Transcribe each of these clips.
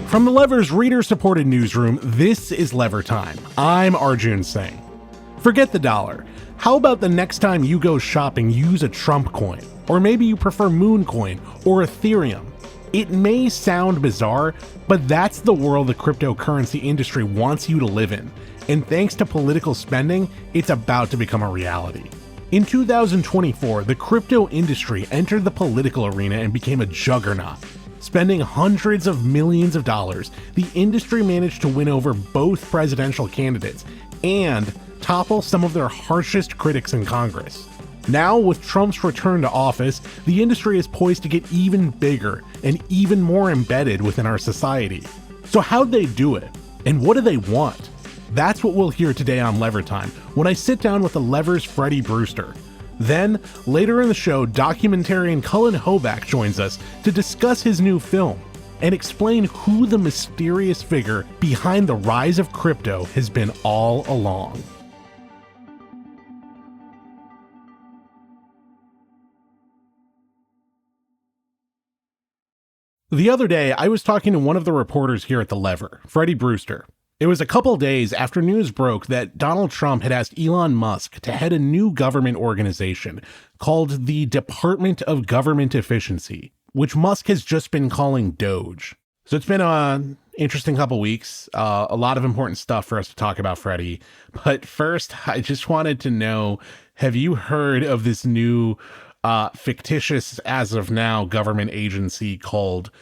From the Lever's reader-supported newsroom, this is Lever Time. I'm Arjun Singh. Forget the dollar. How about the next time you go shopping, use a Trump coin? Or maybe you prefer Mooncoin or Ethereum. It may sound bizarre, but that's the world the cryptocurrency industry wants you to live in. And thanks to political spending, it's about to become a reality. In 2024, the crypto industry entered the political arena and became a juggernaut. Spending hundreds of millions of dollars, the industry managed to win over both presidential candidates and topple some of their harshest critics in Congress. Now, with Trump's return to office, the industry is poised to get even bigger and even more embedded within our society. So how'd they do it? And what do they want? That's what we'll hear today on Lever Time when I sit down with the Lever's Freddie Brewster. Then, later in the show, documentarian Cullen Hoback joins us to discuss his new film and explain who the mysterious figure behind the rise of crypto has been all along. The other day, I was talking to one of the reporters here at The Lever, Freddie Brewster. It was a couple days after news broke that Donald Trump had asked Elon Musk to head a new government organization called the Department of Government Efficiency, which Musk has just been calling Doge. So it's been an interesting couple weeks, a lot of important stuff for us to talk about, Freddie. But first, I just wanted to know, have you heard of this new fictitious, as of now, government agency called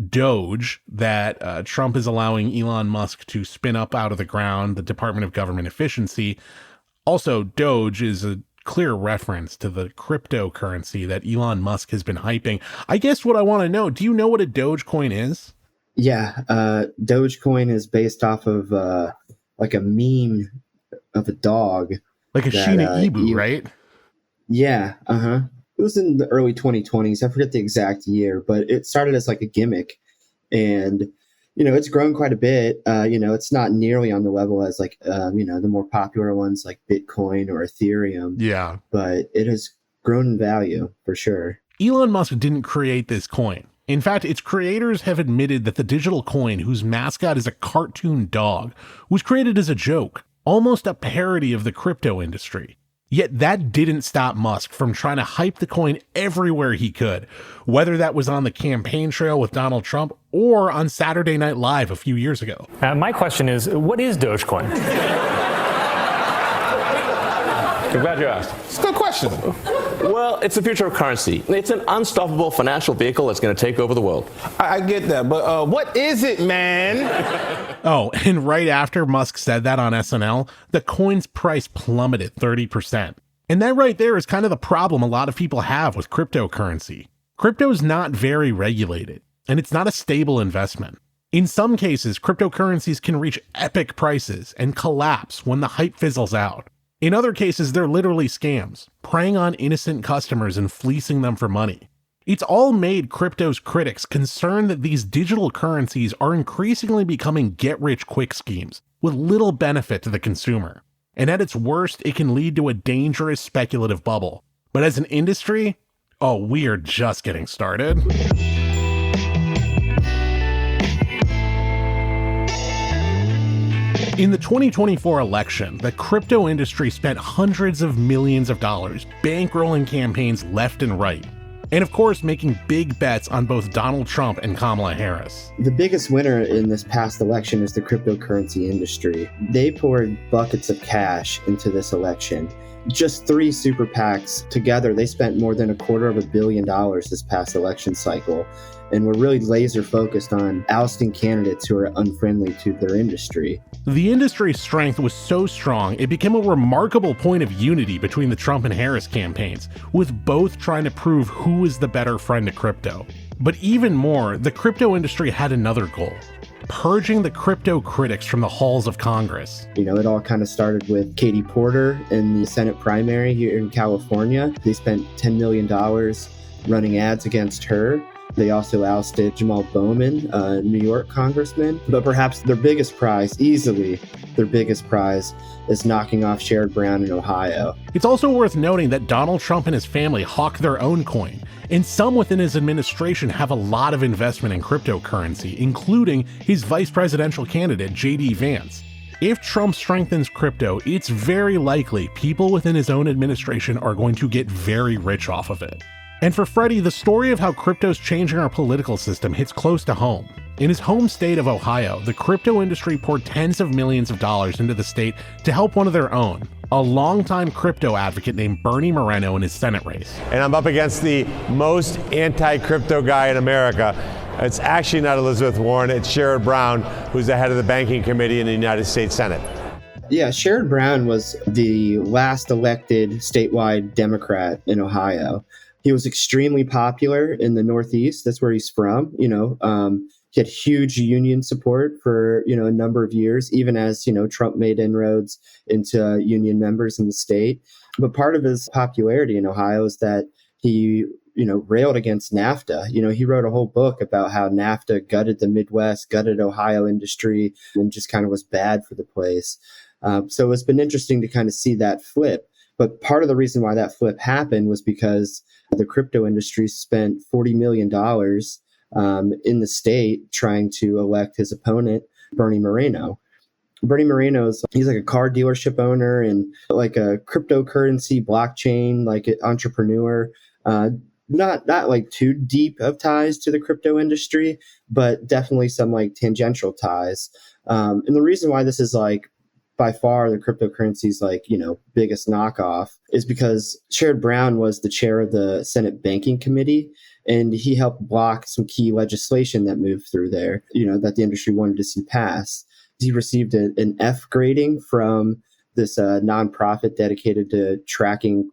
Doge that Trump is allowing Elon Musk to spin up out of the ground, the Department of Government Efficiency? Also, Doge is a clear reference to the cryptocurrency that Elon Musk has been hyping. I guess what I want to know, do you know what a Dogecoin is? Yeah, Dogecoin is based off of like a meme of a dog. Like a Shiba Inu, right? Yeah, It was in the early 2020s. I forget the exact year, but it started as like a gimmick. And, it's grown quite a bit. It's not nearly on the level as like, the more popular ones like Bitcoin or Ethereum. Yeah. But it has grown in value for sure. Elon Musk didn't create this coin. In fact, its creators have admitted that the digital coin, whose mascot is a cartoon dog, was created as a joke, almost a parody of the crypto industry. Yet that didn't stop Musk from trying to hype the coin everywhere he could, whether that was on the campaign trail with Donald Trump or on Saturday Night Live a few years ago. My question is, what is Dogecoin? I'm glad you asked. It's a good question. Well, it's the future of currency. It's an unstoppable financial vehicle that's going to take over the world. I get that, but what is it, man? Oh, and right after Musk said that on SNL, the coin's price plummeted 30%. And that right there is kind of the problem a lot of people have with cryptocurrency. Crypto's not very regulated, and it's not a stable investment. In some cases, cryptocurrencies can reach epic prices and collapse when the hype fizzles out. In other cases, they're literally scams, preying on innocent customers and fleecing them for money. It's all made crypto's critics concerned that these digital currencies are increasingly becoming get-rich-quick schemes with little benefit to the consumer. And at its worst, it can lead to a dangerous speculative bubble. But as an industry, we are just getting started. In the 2024 election, the crypto industry spent hundreds of millions of dollars bankrolling campaigns left and right. And of course, making big bets on both Donald Trump and Kamala Harris. The biggest winner in this past election is the cryptocurrency industry. They poured buckets of cash into this election. Just 3 super PACs together, they spent more than $250 million this past election cycle. And we're really laser focused on ousting candidates who are unfriendly to their industry. The industry's strength was so strong, it became a remarkable point of unity between the Trump and Harris campaigns, with both trying to prove who is the better friend to crypto. But even more, the crypto industry had another goal: purging the crypto critics from the halls of Congress. It all kind of started with Katie Porter in the Senate primary here in California. They spent $10 million running ads against her. They also ousted Jamal Bowman, a New York congressman. But perhaps their biggest prize, easily their biggest prize, is knocking off Sherrod Brown in Ohio. It's also worth noting that Donald Trump and his family hawk their own coin, and some within his administration have a lot of investment in cryptocurrency, including his vice presidential candidate, J.D. Vance. If Trump strengthens crypto, it's very likely people within his own administration are going to get very rich off of it. And for Freddie, the story of how crypto's changing our political system hits close to home. In his home state of Ohio, the crypto industry poured tens of millions of dollars into the state to help one of their own, a longtime crypto advocate named Bernie Moreno, in his Senate race. And I'm up against the most anti-crypto guy in America. It's actually not Elizabeth Warren, it's Sherrod Brown, who's the head of the Banking Committee in the United States Senate. Yeah, Sherrod Brown was the last elected statewide Democrat in Ohio. He was extremely popular in the Northeast. That's where he's from. He had huge union support for, a number of years, even as, Trump made inroads into union members in the state. But part of his popularity in Ohio is that he, railed against NAFTA. He wrote a whole book about how NAFTA gutted the Midwest, gutted Ohio industry, and just kind of was bad for the place. So it's been interesting to kind of see that flip. But part of the reason why that flip happened was because the crypto industry spent $40 million in the state trying to elect his opponent, Bernie Moreno. Bernie Moreno's, he's like a car dealership owner and like a cryptocurrency blockchain, like an entrepreneur, not like too deep of ties to the crypto industry, but definitely some like tangential ties. And the reason why this is like by far the cryptocurrency's like, biggest knockoff is because Sherrod Brown was the chair of the Senate Banking Committee, and he helped block some key legislation that moved through there, that the industry wanted to see pass. He received an F grading from this nonprofit dedicated to tracking,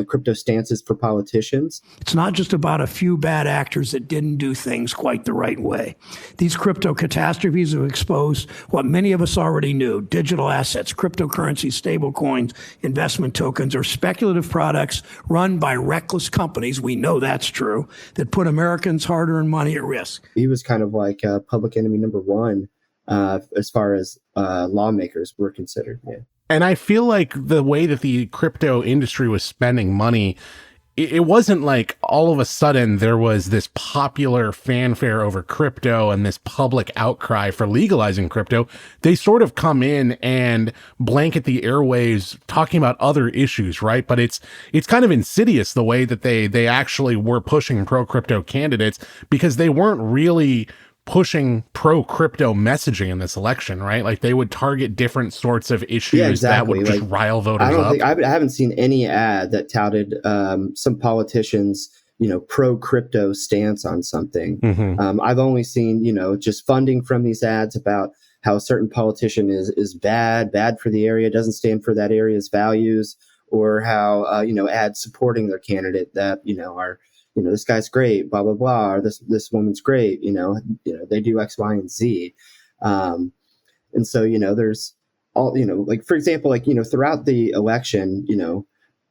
crypto stances for politicians. It's not just about a few bad actors that didn't do things quite the right way. These crypto catastrophes have exposed what many of us already knew: digital assets, cryptocurrency, stablecoins, investment tokens, or speculative products run by reckless companies. We know that's true, that put Americans' hard-earned money at risk. He was kind of like public enemy number one as far as lawmakers were considered. Yeah. And I feel like the way that the crypto industry was spending money, it wasn't like all of a sudden there was this popular fanfare over crypto and this public outcry for legalizing crypto. They sort of come in and blanket the airwaves talking about other issues, right? But it's kind of insidious the way that they actually were pushing pro-crypto candidates, because they weren't really pushing pro-crypto messaging in this election, right? Like they would target different sorts of issues that would just rile voters up. I haven't seen any ad that touted some politicians, pro-crypto stance on something. Mm-hmm. I've only seen, just funding from these ads about how a certain politician is bad for the area, doesn't stand for that area's values, or how, ads supporting their candidate that, are, this guy's great, blah, blah, blah, or this woman's great, they do X, Y, and Z. And so, there's all, like, for example, like, throughout the election,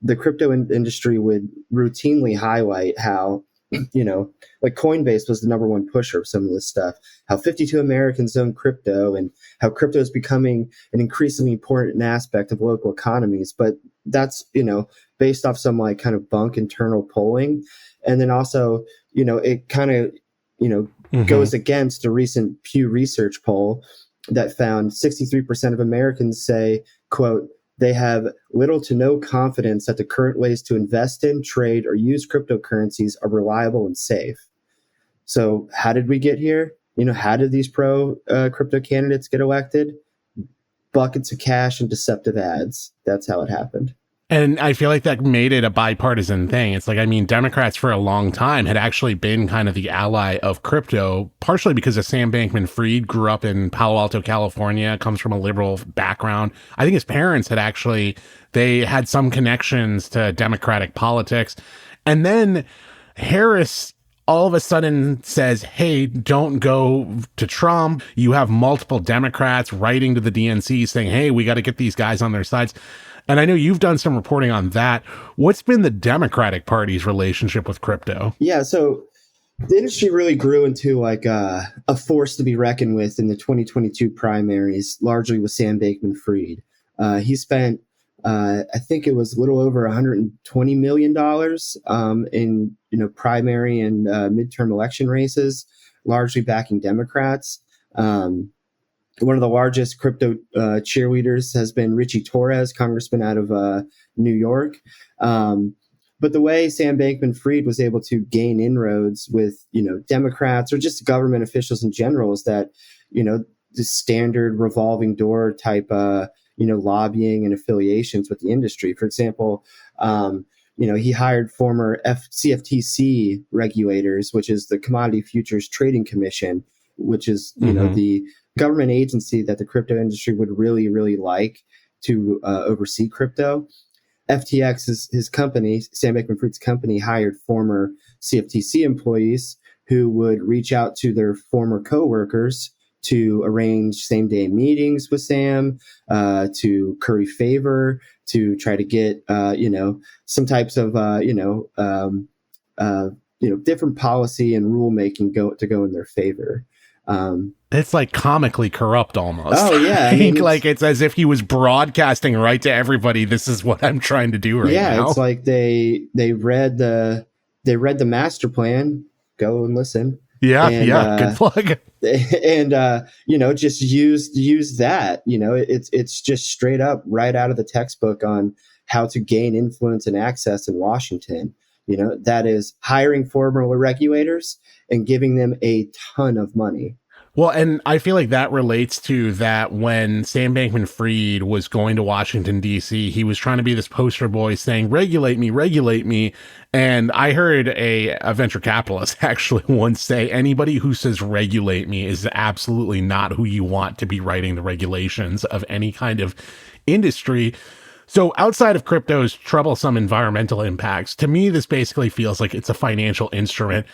the crypto industry would routinely highlight how, like Coinbase was the number one pusher of some of this stuff, how 52 Americans own crypto and how crypto is becoming an increasingly important aspect of local economies. But that's, based off some like kind of bunk internal polling. And then also, it kind of, mm-hmm. goes against a recent Pew Research poll that found 63% of Americans say, quote, they have little to no confidence that the current ways to invest in, trade, or use cryptocurrencies are reliable and safe. So how did we get here? How did these crypto candidates get elected? Buckets of cash and deceptive ads. That's how it happened. And I feel like that made it a bipartisan thing. It's like, Democrats for a long time had actually been kind of the ally of crypto, partially because of Sam Bankman-Fried grew up in Palo Alto, California, comes from a liberal background. I think his parents they had some connections to Democratic politics. And then Harris all of a sudden says, hey, don't go to Trump. You have multiple Democrats writing to the DNC saying, hey, we got to get these guys on their sides. And I know you've done some reporting on that. What's been the Democratic Party's relationship with crypto? Yeah, so The industry really grew into like a force to be reckoned with in the 2022 primaries, largely with Sam Bankman-Fried. He spent, I think it was a little over $120 million in primary and midterm election races, largely backing Democrats. One of the largest crypto cheerleaders has been Richie Torres, congressman out of New York. But the way Sam Bankman-Fried was able to gain inroads with, Democrats or just government officials in general is that, the standard revolving door type, lobbying and affiliations with the industry. For example, he hired former CFTC regulators, which is the Commodity Futures Trading Commission, which is, the government agency that the crypto industry would really, really like to oversee crypto. FTX is his company, Sam Bankman-Fried's company, hired former CFTC employees who would reach out to their former coworkers to arrange same-day meetings with Sam, to curry favor, to try to get, some types of, different policy and rulemaking to go in their favor. It's like comically corrupt almost. Oh yeah, I think like it's as if he was broadcasting right to everybody. This is what I'm trying to do right now. Yeah, it's like they read the master plan. Go and listen. Yeah, good plug. And just use that. It's just straight up right out of the textbook on how to gain influence and access in Washington. That is hiring former regulators and giving them a ton of money. Well, and I feel like that relates to that when Sam Bankman-Fried was going to Washington, D.C., he was trying to be this poster boy saying, regulate me. And I heard a venture capitalist actually once say, anybody who says regulate me is absolutely not who you want to be writing the regulations of any kind of industry. So outside of crypto's troublesome environmental impacts, to me, this basically feels like it's a financial instrument,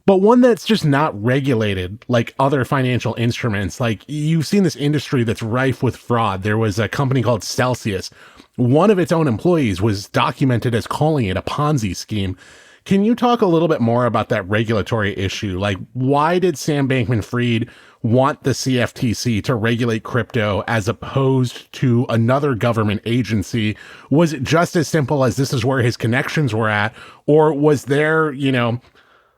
but one that's just not regulated like other financial instruments. Like you've seen this industry that's rife with fraud. There was a company called Celsius. One of its own employees was documented as calling it a Ponzi scheme. Can you talk a little bit more about that regulatory issue? Like, why did Sam Bankman-Fried want the CFTC to regulate crypto as opposed to another government agency? Was it just as simple as this is where his connections were at? Or was there,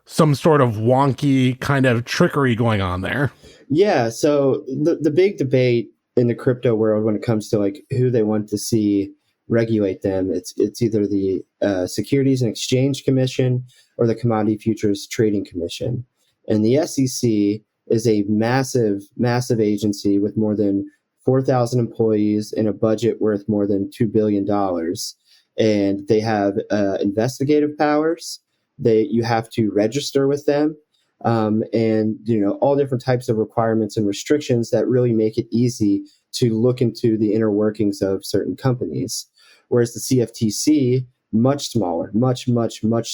some sort of wonky kind of trickery going on there? Yeah. So the big debate in the crypto world when it comes to like who they want to see regulate them, it's either the Securities and Exchange Commission or the Commodity Futures Trading Commission. And the SEC is a massive agency with more than 4,000 employees and a budget worth more than $2 billion. And they have investigative powers. You have to register with them, and all different types of requirements and restrictions that really make it easy to look into the inner workings of certain companies. Whereas the CFTC, much smaller, much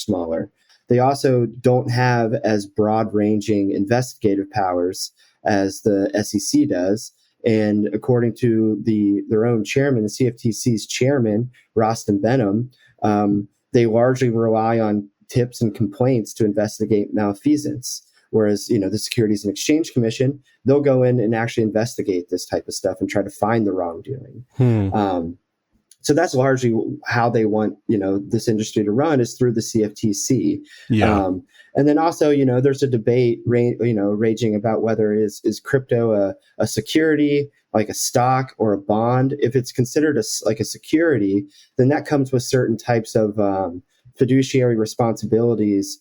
smaller. They also don't have as broad-ranging investigative powers as the SEC does. And according to their own chairman, the CFTC's chairman, Rostin Benham, they largely rely on tips and complaints to investigate malfeasance. Whereas, the Securities and Exchange Commission, they'll go in and actually investigate this type of stuff and try to find the wrongdoing. So that's largely how they want, this industry to run is through the CFTC. Yeah. And then also, there's a debate, raging about whether is crypto a security, like a stock or a bond. If it's considered a security, then that comes with certain types of fiduciary responsibilities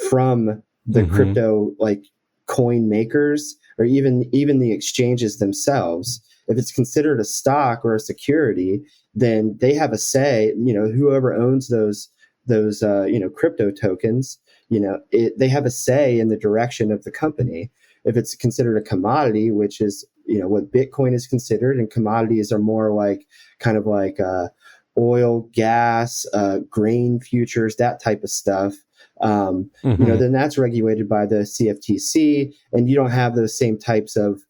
from the crypto like coin makers or even the exchanges themselves. If it's considered a stock or a security, then they have a say. Whoever owns those crypto tokens, they have a say in the direction of the company. If it's considered a commodity, which is what Bitcoin is considered, and commodities are more like kind of like oil, gas, grain futures, that type of stuff. Then that's regulated by the CFTC, and you don't have those same types of,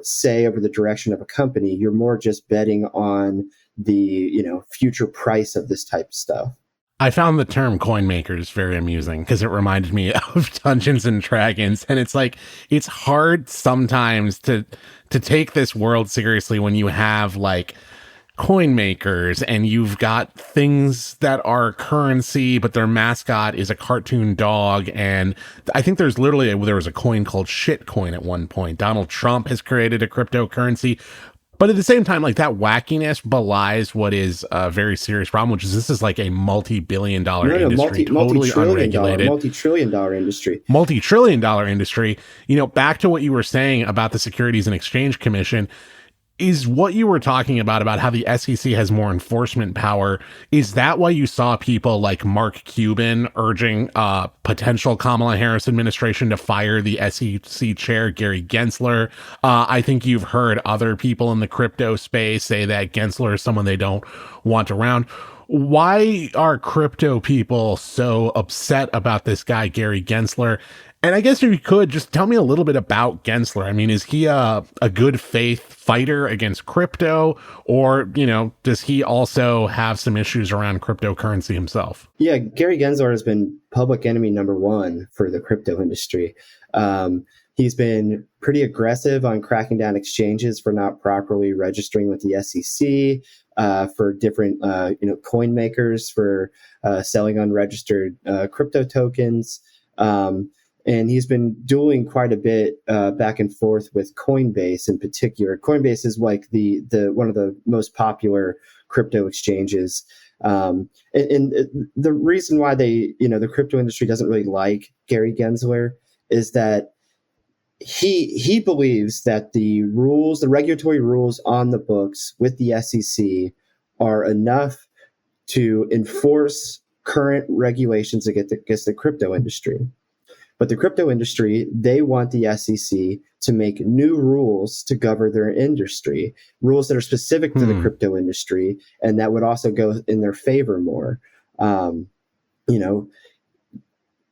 say over the direction of a company. You're more just betting on the, future price of this type of stuff. I found the term coin makers very amusing because it reminded me of Dungeons and Dragons. And it's like, it's hard sometimes to take this world seriously when you have like coin makers and you've got things that are currency, but their mascot is a cartoon dog. And I think there was a coin called shitcoin at one point. Donald Trump has created a cryptocurrency. But at the same time, like that wackiness belies what is a very serious problem, which is this is like a multi-billion dollar industry, totally unregulated. Multi-trillion dollar industry. Multi-trillion dollar industry. You know, back to what you were saying about the Securities and Exchange Commission, is what you were talking about how the SEC has more enforcement power. Is that why you saw people like Mark Cuban urging potential Kamala Harris administration to fire the SEC chair, Gary Gensler? I think you've heard other people in the crypto space say that Gensler is someone they don't want around. Why are crypto people so upset about this guy, Gary Gensler? And I guess if you could just tell me a little bit about Gensler. I mean, is he a good faith fighter against crypto, or, you know, does he also have some issues around cryptocurrency himself? Yeah, Gary Gensler has been public enemy number one for the crypto industry. He's been pretty aggressive on cracking down exchanges for not properly registering with the SEC, for different, coin makers for selling unregistered crypto tokens. And he's been dueling quite a bit back and forth with Coinbase in particular. Coinbase is like the one of the most popular crypto exchanges. And the reason why the crypto industry doesn't really like Gary Gensler is that he believes that the regulatory rules on the books with the SEC are enough to enforce current regulations against the crypto industry. But the crypto industry, they want the SEC to make new rules to govern their industry, rules that are specific to the crypto industry, and that would also go in their favor more.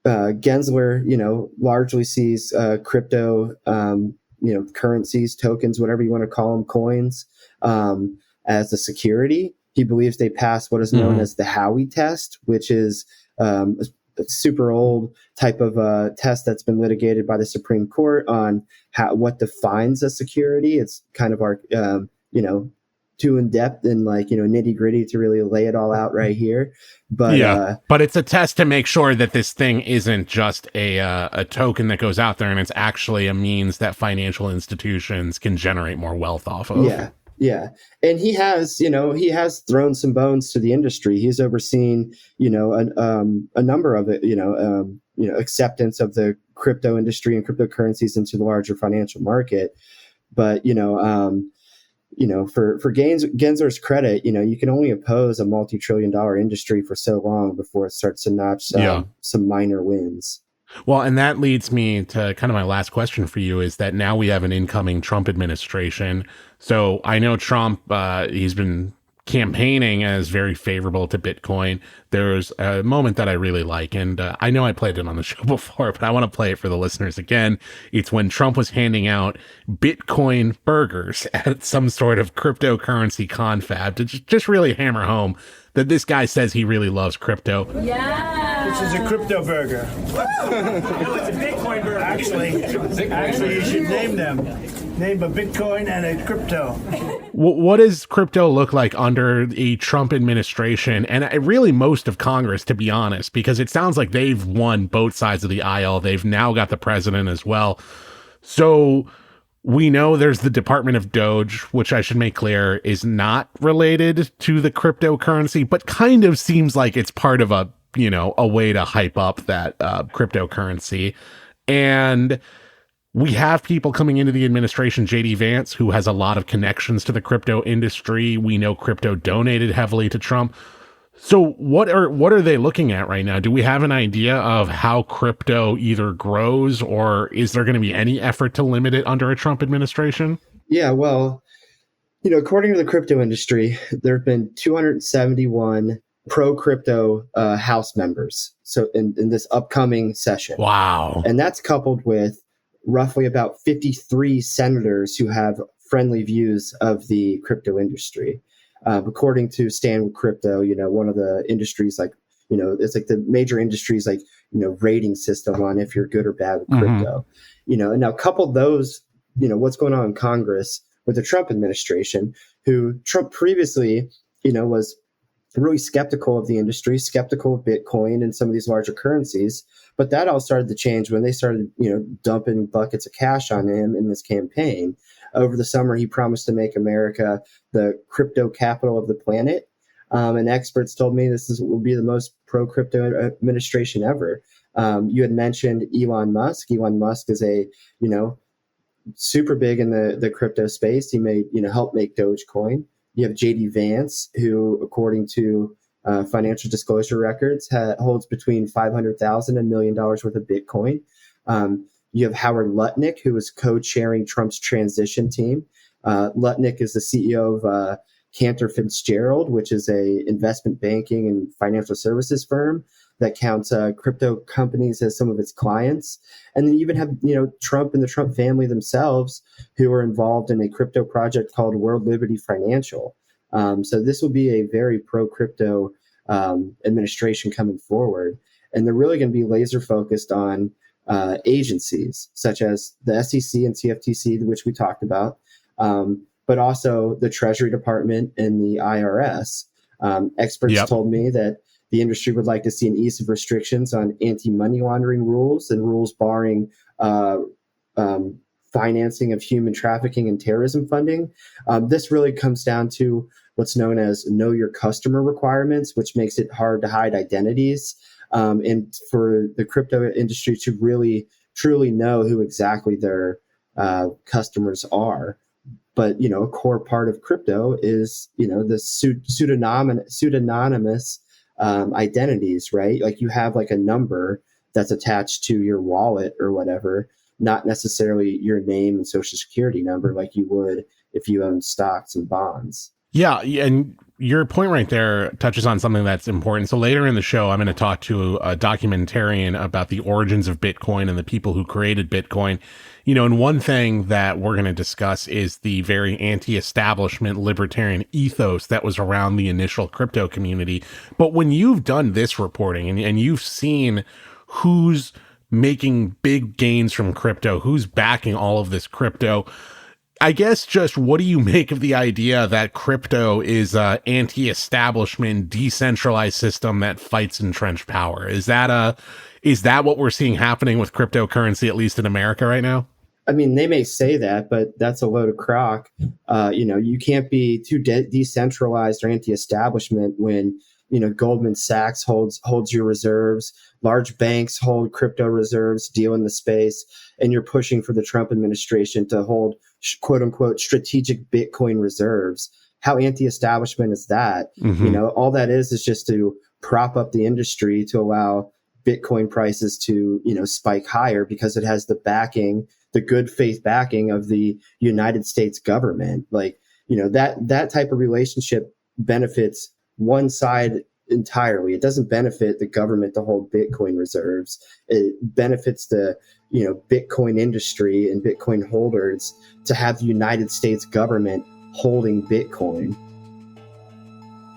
Gensler, largely sees crypto, currencies, tokens, whatever you want to call them, coins, as a security. He believes they pass what is known as the Howey test, which is a super old type of test that's been litigated by the Supreme Court on what defines a security. It's kind of our, too in depth and nitty gritty to really lay it all out right here. But but it's a test to make sure that this thing isn't just a token that goes out there, and it's actually a means that financial institutions can generate more wealth off of. Yeah. And he has thrown some bones to the industry. He's overseen, a number of it, acceptance of the crypto industry and cryptocurrencies into the larger financial market. But, for Gensler's credit, you can only oppose a multi-trillion-dollar industry for so long before it starts to notch some minor wins. Well, and that leads me to kind of my last question for you, is that now we have an incoming Trump administration. So I know Trump, he's been campaigning as very favorable to Bitcoin. There's a moment that I really like, and I know I played it on the show before, but I want to play it for the listeners again. It's when Trump was handing out Bitcoin burgers at some sort of cryptocurrency confab to just really hammer home that this guy says he really loves crypto. Yeah. This is a crypto burger. No, it's a Bitcoin burger. Actually, you should name them. Name a Bitcoin and a crypto. What does crypto look like under the Trump administration, and really most of Congress, to be honest, because it sounds like they've won both sides of the aisle. They've now got the president as well. So we know there's the Department of Doge, which I should make clear is not related to the cryptocurrency, but kind of seems like it's part of a way to hype up that cryptocurrency. And we have people coming into the administration, JD Vance, who has a lot of connections to the crypto industry. We know crypto donated heavily to Trump. So what are they looking at right now? Do we have an idea of how crypto either grows, or is there going to be any effort to limit it under a Trump administration? Yeah, well, according to the crypto industry, there have been 271 pro-crypto House members. So in this upcoming session. Wow. And that's coupled with roughly about 53 senators who have friendly views of the crypto industry. According to Stand with Crypto, one of the industry's it's like the major industries, like, rating system on if you're good or bad with crypto. And now couple those, what's going on in Congress with the Trump administration, who Trump previously, was really skeptical of the industry, skeptical of Bitcoin and some of these larger currencies. But that all started to change when they started, dumping buckets of cash on him in this campaign. Over the summer, he promised to make America the crypto capital of the planet. And experts told me will be the most pro-crypto administration ever. You had mentioned Elon Musk. Elon Musk is super big in the crypto space. He helped make Dogecoin. You have JD Vance, who, according to financial disclosure records, holds between $500,000 and $1 million worth of Bitcoin. You have Howard Lutnick, who is co-chairing Trump's transition team. Lutnick is the CEO of Cantor Fitzgerald, which is a investment banking and financial services firm that counts crypto companies as some of its clients. And then you even have, Trump and the Trump family themselves, who are involved in a crypto project called World Liberty Financial. So this will be a very pro-crypto administration coming forward. And they're really going to be laser focused on agencies such as the SEC and CFTC, which we talked about, but also the Treasury Department and the IRS. Experts told me that the industry would like to see an ease of restrictions on anti-money laundering rules and rules barring financing of human trafficking and terrorism funding. This really comes down to what's known as know your customer requirements, which makes it hard to hide identities. And for the crypto industry to really, truly know who exactly their customers are. But, a core part of crypto is, the pseudonymous identities, right? Like you have like a number that's attached to your wallet or whatever, not necessarily your name and social security number like you would if you own stocks and bonds. Yeah, and your point right there touches on something that's important. So later in the show, I'm going to talk to a documentarian about the origins of Bitcoin and the people who created Bitcoin. And one thing that we're going to discuss is the very anti-establishment libertarian ethos that was around the initial crypto community. But when you've done this reporting and you've seen who's making big gains from crypto, who's backing all of this crypto, I guess just what do you make of the idea that crypto is an anti-establishment, decentralized system that fights entrenched power? Is that what we're seeing happening with cryptocurrency, at least in America right now? I mean, they may say that, but that's a load of crock. You can't be too decentralized or anti-establishment when, Goldman Sachs holds your reserves, large banks hold crypto reserves, deal in the space, and you're pushing for the Trump administration to hold quote unquote strategic Bitcoin reserves. How anti-establishment is that? Mm-hmm. All that is just to prop up the industry to allow Bitcoin prices to, spike higher because it has the backing, the good faith backing of the United States government. Like, that type of relationship benefits one side entirely. It doesn't benefit the government to hold Bitcoin reserves. It benefits the, Bitcoin industry and Bitcoin holders to have the United States government holding Bitcoin.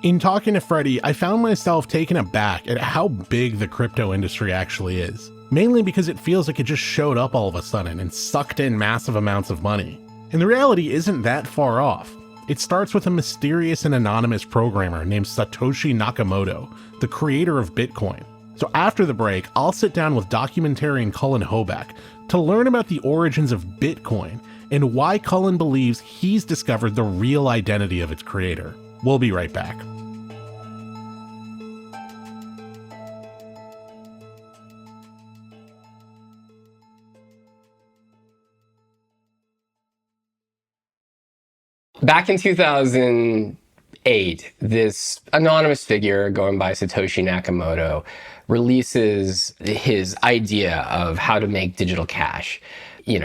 In talking to Freddie, I found myself taken aback at how big the crypto industry actually is. Mainly because it feels like it just showed up all of a sudden and sucked in massive amounts of money. And the reality isn't that far off. It starts with a mysterious and anonymous programmer named Satoshi Nakamoto, the creator of Bitcoin. So after the break, I'll sit down with documentarian Cullen Hoback to learn about the origins of Bitcoin and why Cullen believes he's discovered the real identity of its creator. We'll be right back. Back in 2008, this anonymous figure going by Satoshi Nakamoto releases his idea of how to make digital cash,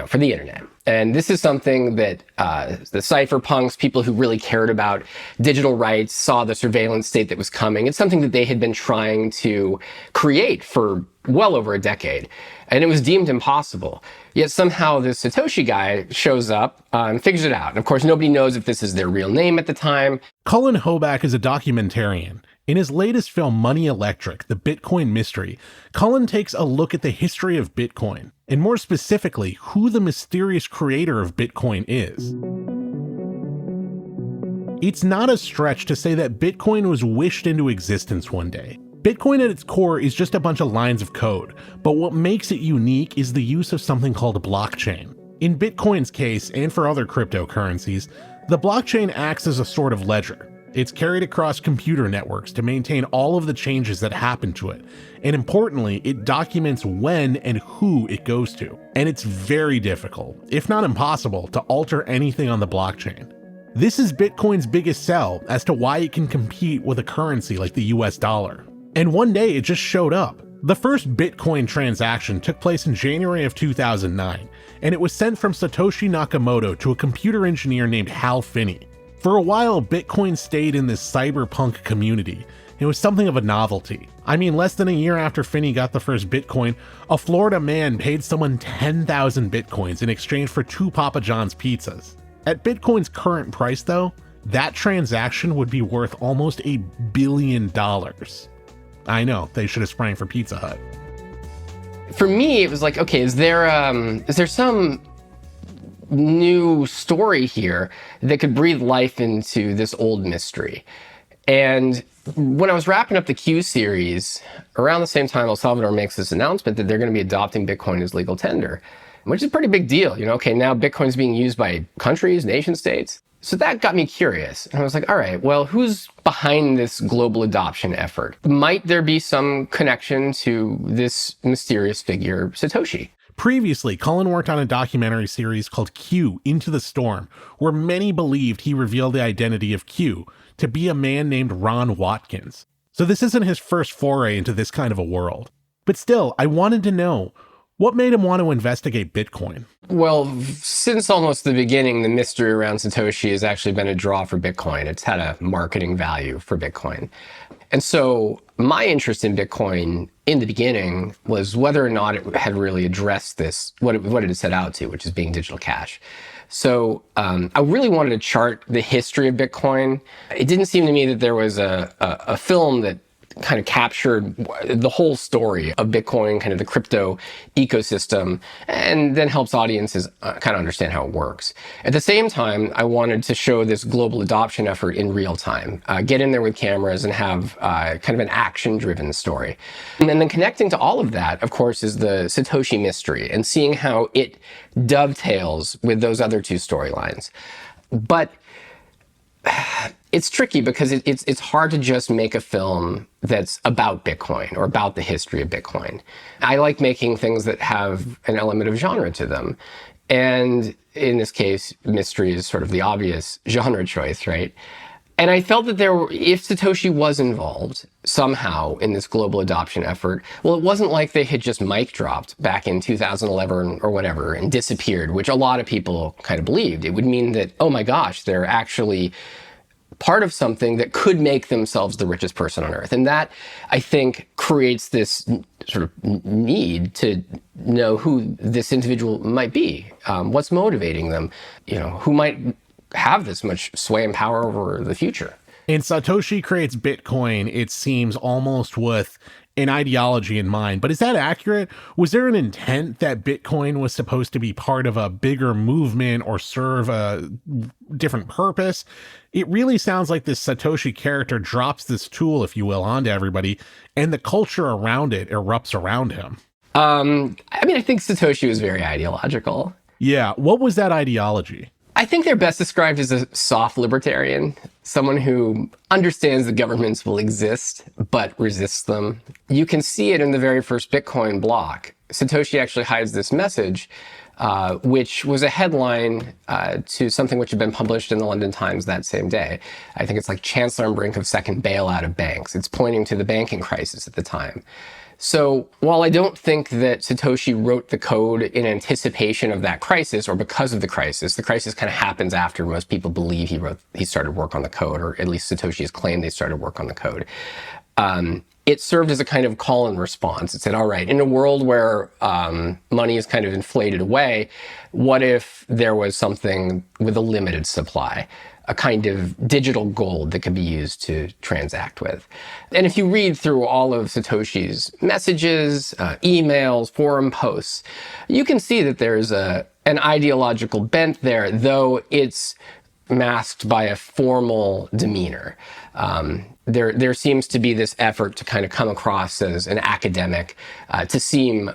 for the internet. And this is something that the cypherpunks, people who really cared about digital rights, saw the surveillance state that was coming. It's something that they had been trying to create for well over a decade. And it was deemed impossible. Yet somehow this Satoshi guy shows up and figures it out. And of course, nobody knows if this is their real name at the time. Cullen Hoback is a documentarian, In his latest film, Money Electric, The Bitcoin Mystery, Cullen takes a look at the history of Bitcoin, and more specifically, who the mysterious creator of Bitcoin is. It's not a stretch to say that Bitcoin was wished into existence one day. Bitcoin at its core is just a bunch of lines of code, but what makes it unique is the use of something called a blockchain. In Bitcoin's case, and for other cryptocurrencies, the blockchain acts as a sort of ledger. It's carried across computer networks to maintain all of the changes that happen to it, and importantly, it documents when and who it goes to. And it's very difficult, if not impossible, to alter anything on the blockchain. This is Bitcoin's biggest sell as to why it can compete with a currency like the US dollar. And one day it just showed up. The first Bitcoin transaction took place in January of 2009, and it was sent from Satoshi Nakamoto to a computer engineer named Hal Finney. For a while, Bitcoin stayed in this cyberpunk community. It was something of a novelty. I mean, less than a year after Finney got the first Bitcoin, a Florida man paid someone 10,000 Bitcoins in exchange for 2 Papa John's pizzas. At Bitcoin's current price, though, that transaction would be worth almost $1 billion. I know, they should have sprang for Pizza Hut. For me, it was like, okay, is there some new story here that could breathe life into this old mystery? And when I was wrapping up the Q series, around the same time El Salvador makes this announcement that they're going to be adopting Bitcoin as legal tender, which is a pretty big deal. Okay, now Bitcoin's being used by countries, nation states. So that got me curious. And I was like, all right, well, who's behind this global adoption effort? Might there be some connection to this mysterious figure, Satoshi? Previously, Cullen worked on a documentary series called Q, Into the Storm, where many believed he revealed the identity of Q to be a man named Ron Watkins. So this isn't his first foray into this kind of a world. But still, I wanted to know, what made him want to investigate Bitcoin? Well, since almost the beginning, the mystery around Satoshi has actually been a draw for Bitcoin. It's had a marketing value for Bitcoin. And so my interest in Bitcoin in the beginning was whether or not it had really addressed this, what it had set out to, which is being digital cash. So I really wanted to chart the history of Bitcoin. It didn't seem to me that there was a film that kind of captured the whole story of Bitcoin, kind of the crypto ecosystem, and then helps audiences kind of understand how it works. At the same time, I wanted to show this global adoption effort in real time, get in there with cameras and have kind of an action-driven story. And then connecting to all of that, of course, is the Satoshi mystery and seeing how it dovetails with those other 2 storylines. But it's tricky because it's hard to just make a film that's about Bitcoin or about the history of Bitcoin. I like making things that have an element of genre to them. And in this case, mystery is sort of the obvious genre choice, right? And I felt that if Satoshi was involved somehow in this global adoption effort, well, it wasn't like they had just mic dropped back in 2011 or whatever and disappeared, which a lot of people kind of believed. It would mean that, oh my gosh, they're actually part of something that could make themselves the richest person on earth. And that, I think, creates this sort of need to know who this individual might be, what's motivating them, who might have this much sway and power over the future. And Satoshi creates Bitcoin, it seems, almost with an ideology in mind. But is that accurate? Was there an intent that Bitcoin was supposed to be part of a bigger movement or serve a different purpose? It really sounds like this Satoshi character drops this tool, if you will, onto everybody, and the culture around it erupts around him. I think Satoshi was very ideological. Yeah. What was that ideology? I think they're best described as a soft libertarian, someone who understands that governments will exist, but resists them. You can see it in the very first Bitcoin block. Satoshi actually hides this message, which was a headline to something which had been published in the London Times that same day. I think it's like Chancellor on brink of second bailout of banks. It's pointing to the banking crisis at the time. So while I don't think that Satoshi wrote the code in anticipation of that crisis or because of the crisis kind of happens after most people believe he started work on the code, or at least Satoshi has claimed they started work on the code. It served as a kind of call and response. It said, all right, in a world where money is kind of inflated away, what if there was something with a limited supply? a kind of digital gold that can be used to transact with. And if you read through all of Satoshi's messages, emails, forum posts, you can see that there's an ideological bent there, though it's masked by a formal demeanor. There seems to be this effort to kind of come across as an academic, to seem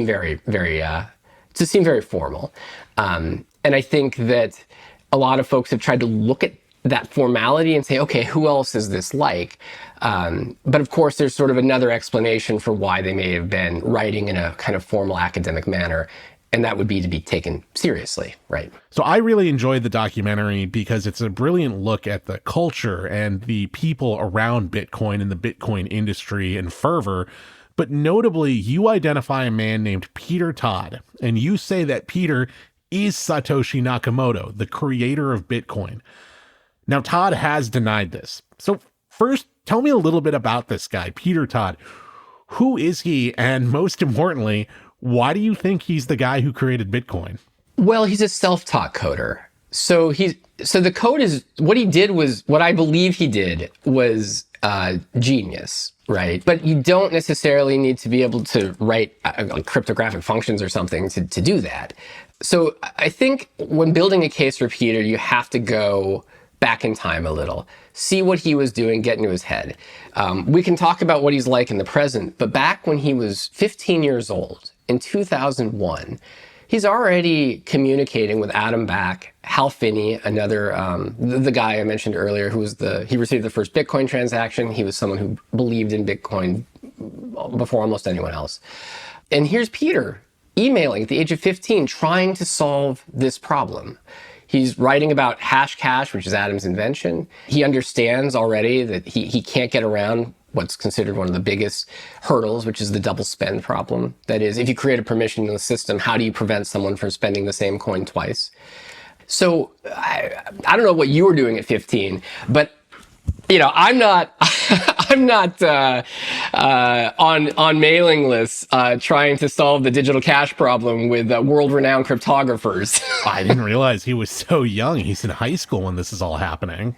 very formal. And I think that a lot of folks have tried to look at that formality and say, okay, who else is this like? But of course, there's sort of another explanation for why they may have been writing in a kind of formal academic manner. And that would be to be taken seriously, right? So I really enjoyed the documentary because it's a brilliant look at the culture and the people around Bitcoin and the Bitcoin industry and fervor. But notably, you identify a man named Peter Todd, and you say that Peter is Satoshi Nakamoto, the creator of Bitcoin. Now, Todd has denied this. So first, tell me a little bit about this guy, Peter Todd. Who is he? And most importantly, why do you think he's the guy who created Bitcoin? Well, he's a self-taught coder. So the code is, what I believe he did was genius, right? But you don't necessarily need to be able to write like cryptographic functions or something to do that. So I think when building a case for Peter, you have to go back in time a little, see what he was doing, get into his head. We can talk about what he's like in the present, but back when he was 15 years old, in 2001, he's already communicating with Adam Back, Hal Finney, another, the guy I mentioned earlier, he received the first Bitcoin transaction. He was someone who believed in Bitcoin before almost anyone else. And here's Peter emailing at the age of 15, trying to solve this problem. He's writing about Hashcash, which is Adam's invention. He understands already that he can't get around what's considered one of the biggest hurdles, which is the double spend problem. That is, if you create a permission in the system, how do you prevent someone from spending the same coin twice? So I don't know what you were doing at 15, but I'm not on mailing lists trying to solve the digital cash problem with world-renowned cryptographers. I didn't realize he was so young. He's in high school when this is all happening.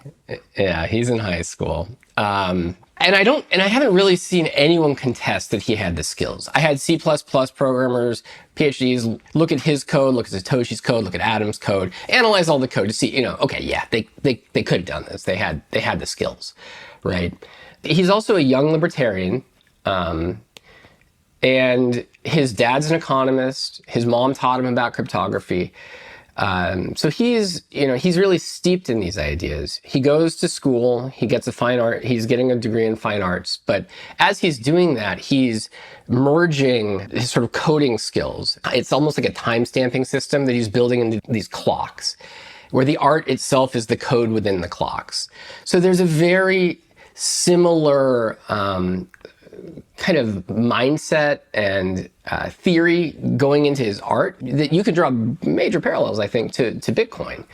Yeah, he's in high school. And I haven't really seen anyone contest that he had the skills. I had C++ programmers, PhDs, look at his code, look at Satoshi's code, look at Adam's code, analyze all the code to see, okay, yeah, they could have done this. They had the skills, right? He's also a young libertarian, and his dad's an economist. His mom taught him about cryptography. So he's really steeped in these ideas. He goes to school, he gets he's getting a degree in fine arts, but as he's doing that, he's merging his sort of coding skills. It's almost like a time stamping system that he's building into these clocks, where the art itself is the code within the clocks. So there's a very similar kind of mindset and theory going into his art that you could draw major parallels, I think, to Bitcoin.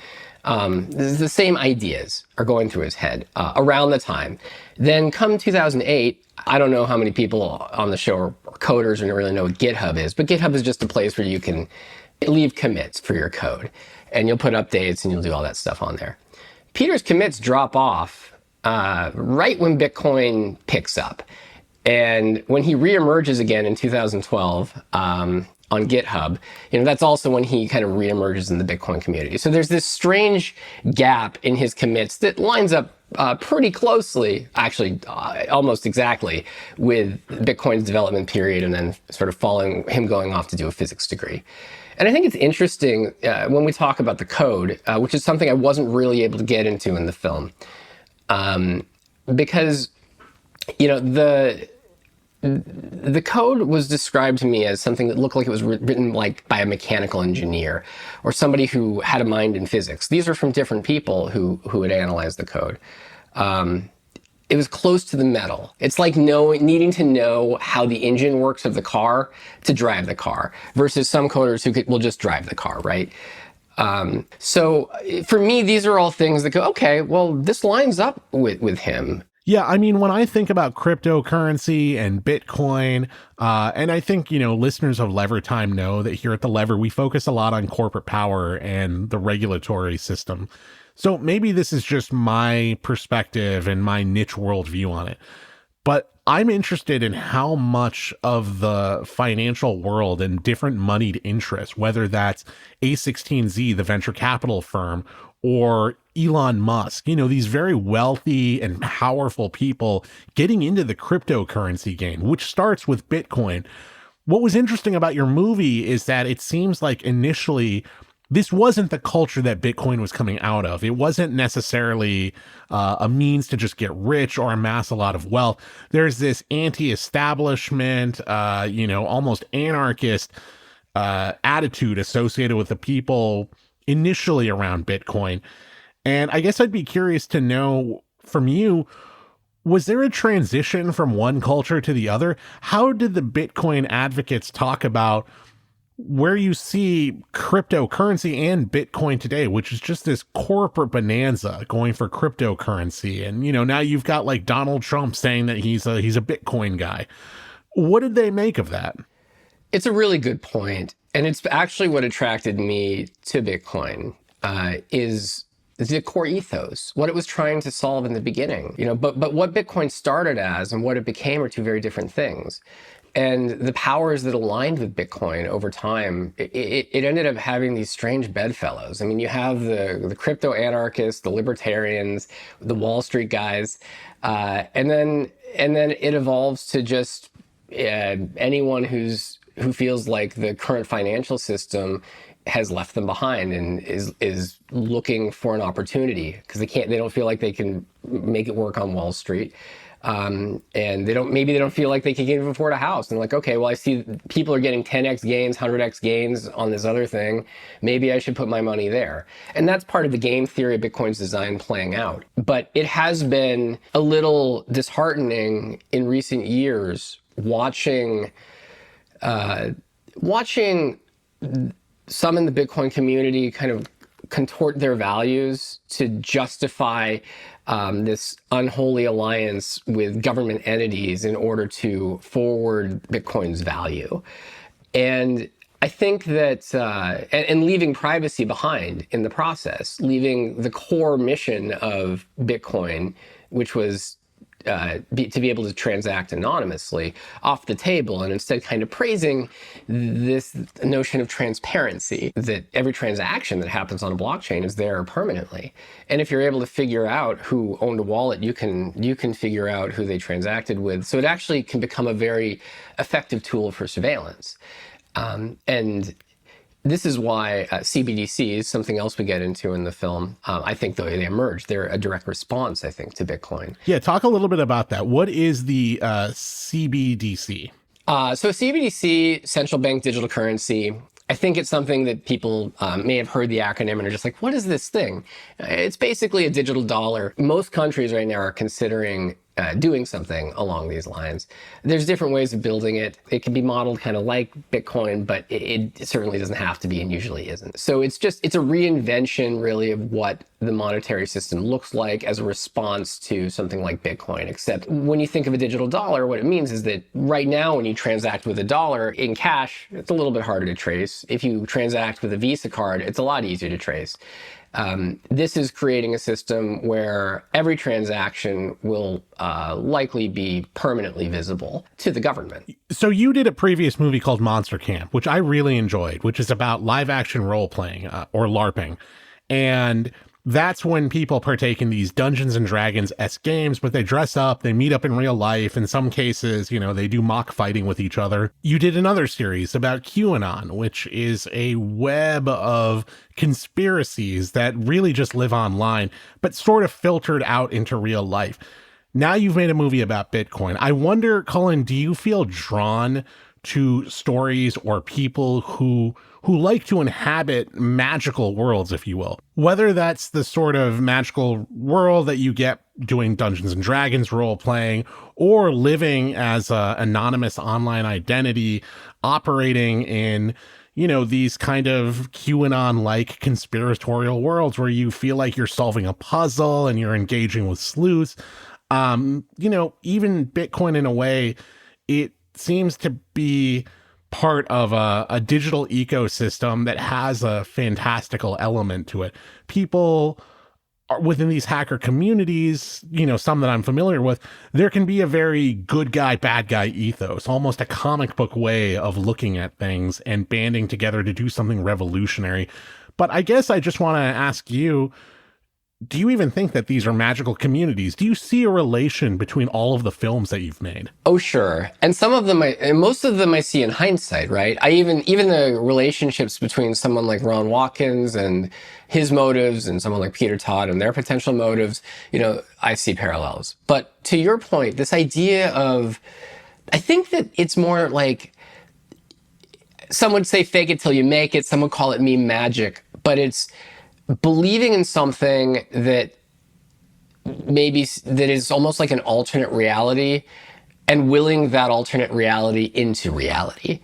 The same ideas are going through his head around the time. Then come 2008, I don't know how many people on the show are coders and really know what GitHub is, but GitHub is just a place where you can leave commits for your code, and you'll put updates and you'll do all that stuff on there. Peter's commits drop off right when Bitcoin picks up. And when he reemerges again in 2012 on GitHub, that's also when he kind of reemerges in the Bitcoin community. So there's this strange gap in his commits that lines up pretty closely, actually almost exactly, with Bitcoin's development period, and then sort of following him going off to do a physics degree. And I think it's interesting when we talk about the code, which is something I wasn't really able to get into in the film, because the code was described to me as something that looked like it was written like by a mechanical engineer or somebody who had a mind in physics. These are from different people who had analyzed the code. It was close to the metal. It's like needing to know how the engine works of the car to drive the car versus some coders who will just drive the car, right? So for me, these are all things that go, okay, well, this lines up with him. Yeah, I mean, when I think about cryptocurrency and Bitcoin, and I think, listeners of Lever Time know that here at the Lever, we focus a lot on corporate power and the regulatory system. So maybe this is just my perspective and my niche worldview on it, but I'm interested in how much of the financial world and different moneyed interests, whether that's A16Z, the venture capital firm, or Elon Musk, these very wealthy and powerful people getting into the cryptocurrency game, which starts with Bitcoin. What was interesting about your movie is that it seems like initially this wasn't the culture that Bitcoin was coming out of. It wasn't necessarily a means to just get rich or amass a lot of wealth. There's this anti-establishment, almost anarchist attitude associated with the people initially around Bitcoin. And I guess I'd be curious to know from you, was there a transition from one culture to the other? How did the Bitcoin advocates talk about where you see cryptocurrency and Bitcoin today, which is just this corporate bonanza going for cryptocurrency? And, now you've got like Donald Trump saying that he's a Bitcoin guy. What did they make of that? It's a really good point. And it's actually what attracted me to Bitcoin is the core ethos, what it was trying to solve in the beginning. But what Bitcoin started as and what it became are two very different things. And the powers that aligned with Bitcoin over time, it ended up having these strange bedfellows. I mean, you have the crypto anarchists, the libertarians, the Wall Street guys, and then it evolves to just anyone who feels like the current financial system has left them behind and is looking for an opportunity because they don't feel like they can make it work on Wall Street. And maybe they don't feel like they can even afford a house. And they're like, okay, well, I see people are getting 10x gains, 100x gains on this other thing. Maybe I should put my money there. And that's part of the game theory of Bitcoin's design playing out. But it has been a little disheartening in recent years watching some in the Bitcoin community kind of contort their values to justify this unholy alliance with government entities in order to forward Bitcoin's value. And I think that, and leaving privacy behind in the process, leaving the core mission of Bitcoin, which was to be able to transact anonymously, off the table, and instead kind of praising this notion of transparency, that every transaction that happens on a blockchain is there permanently. And if you're able to figure out who owned a wallet, you can figure out who they transacted with. So it actually can become a very effective tool for surveillance. And this is why CBDCs, something else we get into in the film, I think they emerged. They're a direct response, I think, to Bitcoin. Yeah, talk a little bit about that. What is the CBDC? So CBDC, central bank digital currency, I think it's something that people may have heard the acronym and are just like, what is this thing? It's basically a digital dollar. Most countries right now are considering doing something along these lines. There's different ways of building it. It can be modeled kind of like Bitcoin, but it certainly doesn't have to be and usually isn't. So it's a reinvention really of what the monetary system looks like as a response to something like Bitcoin. Except when you think of a digital dollar, what it means is that right now when you transact with a dollar in cash, it's a little bit harder to trace. If you transact with a Visa card, it's a lot easier to trace. This is creating a system where every transaction will likely be permanently visible to the government. So you did a previous movie called Monster Camp, which I really enjoyed, which is about live action role playing or LARPing. And that's when people partake in these Dungeons and Dragons-esque games, but they dress up, they meet up in real life. In some cases, they do mock fighting with each other. You did another series about QAnon, which is a web of conspiracies that really just live online, but sort of filtered out into real life. Now you've made a movie about Bitcoin. I wonder, Cullen, do you feel drawn to stories or people who like to inhabit magical worlds, if you will? Whether that's the sort of magical world that you get doing Dungeons and Dragons role playing, or living as an anonymous online identity, operating in, these kind of QAnon-like conspiratorial worlds where you feel like you're solving a puzzle and you're engaging with sleuths. Even Bitcoin, in a way, it seems to be part of a digital ecosystem that has a fantastical element to it. People within these hacker communities, some that I'm familiar with, there can be a very good guy, bad guy ethos, almost a comic book way of looking at things and banding together to do something revolutionary. But I guess I just want to ask you, do you even think that these are magical communities? Do you see a relation between all of the films that you've made? Oh, sure. And most of them I see in hindsight, right? Even the relationships between someone like Ron Watkins and his motives and someone like Peter Todd and their potential motives, I see parallels. But to your point, this idea of, I think that it's more like, some would say fake it till you make it, some would call it meme magic, but it's believing in something that is almost like an alternate reality and willing that alternate reality into reality.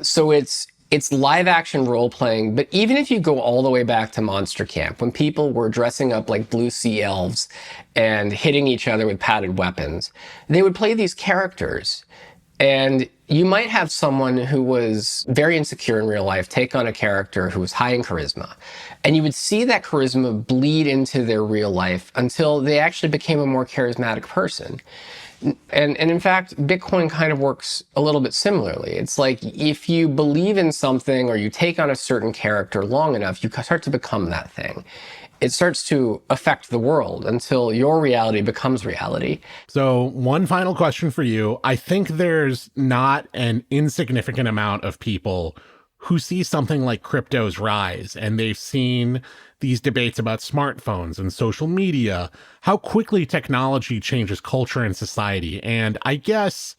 So it's live action role playing, but even if you go all the way back to Monster Camp, when people were dressing up like blue sea elves and hitting each other with padded weapons, they would play these characters. And you might have someone who was very insecure in real life take on a character who was high in charisma. And you would see that charisma bleed into their real life until they actually became a more charismatic person. And in fact, Bitcoin kind of works a little bit similarly. It's like if you believe in something or you take on a certain character long enough, you start to become that thing. It starts to affect the world until your reality becomes reality. So one final question for you. I think there's not an insignificant amount of people who see something like crypto's rise, and they've seen these debates about smartphones and social media, how quickly technology changes culture and society. And I guess,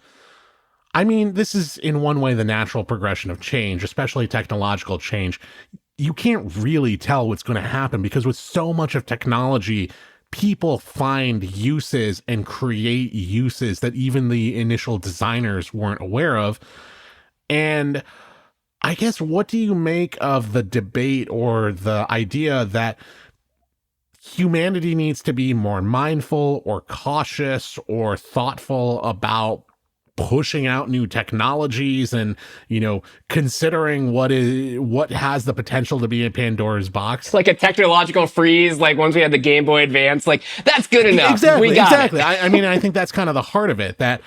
this is in one way the natural progression of change, especially technological change. You can't really tell what's going to happen because with so much of technology, people find uses and create uses that even the initial designers weren't aware of. And I guess, what do you make of the debate or the idea that humanity needs to be more mindful or cautious or thoughtful about pushing out new technologies and, considering what has the potential to be in Pandora's box? Like a technological freeze, like once we had the Game Boy Advance, like that's good enough. Exactly. We got it. I think that's kind of the heart of it, that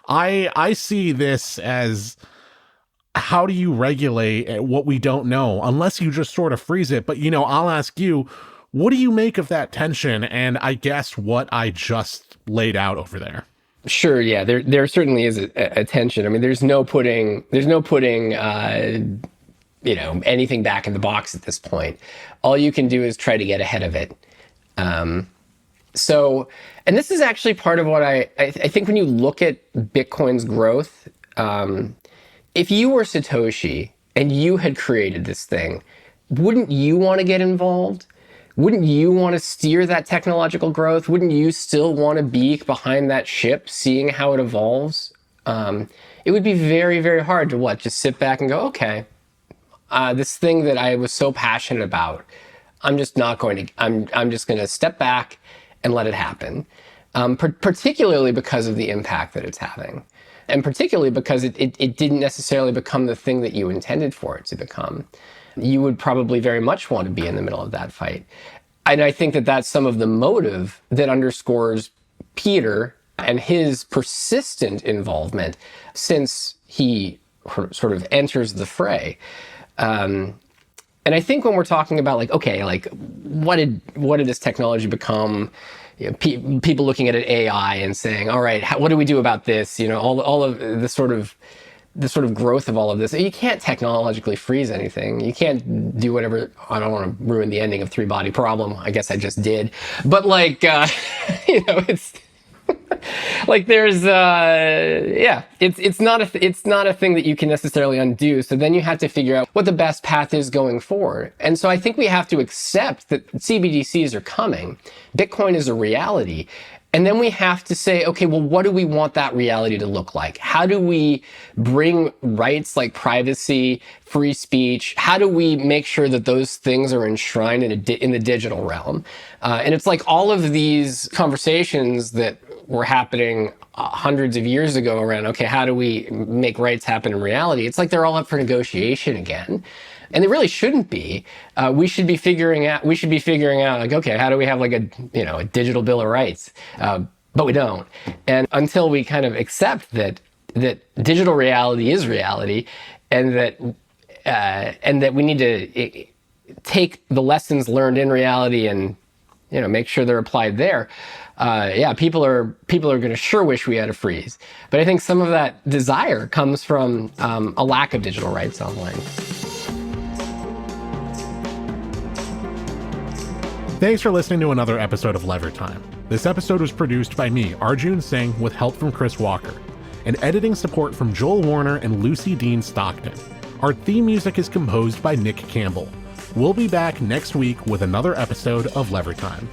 I see this as, how do you regulate what we don't know unless you just sort of freeze it? But, I'll ask you, what do you make of that tension? And I guess what I just laid out over there. Sure. Yeah, there certainly is a tension. There's no putting anything back in the box at this point. All you can do is try to get ahead of it. And this is actually part of what I think when you look at Bitcoin's growth, if you were Satoshi and you had created this thing, wouldn't you want to get involved? Wouldn't you want to steer that technological growth? Wouldn't you still want to be behind that ship, seeing how it evolves? It would be very, very hard to just sit back and go, okay, this thing that I was so passionate about, I'm just going to step back and let it happen. Particularly because of the impact that it's having. And particularly because it didn't necessarily become the thing that you intended for it to become. You would probably very much want to be in the middle of that fight. And I think that that's some of the motive that underscores Peter and his persistent involvement since he sort of enters the fray. And I think when we're talking about what did this technology become? People looking at AI and saying, all right, what do we do about this? All of the sort of growth of all of this. You can't technologically freeze anything. You can't do whatever. I don't want to ruin the ending of Three Body Problem. I guess I just did. But it's there's it's not a thing that you can necessarily undo. So then you have to figure out what the best path is going forward. And so I think we have to accept that CBDCs are coming. Bitcoin is a reality. And then we have to say, okay, well, what do we want that reality to look like? How do we bring rights like privacy, free speech? How do we make sure that those things are enshrined in the digital realm? And it's like all of these conversations that were happening hundreds of years ago around, okay, how do we make rights happen in reality? It's like they're all up for negotiation again. And they really shouldn't be. We should be figuring out like, okay, how do we have like a digital bill of rights? But we don't. And until we kind of accept that digital reality is reality, and that we need to take the lessons learned in reality and make sure they're applied there. People are going to sure wish we had a freeze. But I think some of that desire comes from a lack of digital rights online. Thanks for listening to another episode of Lever Time. This episode was produced by me, Arjun Singh, with help from Chris Walker, and editing support from Joel Warner and Lucy Dean Stockton. Our theme music is composed by Nick Campbell. We'll be back next week with another episode of Lever Time.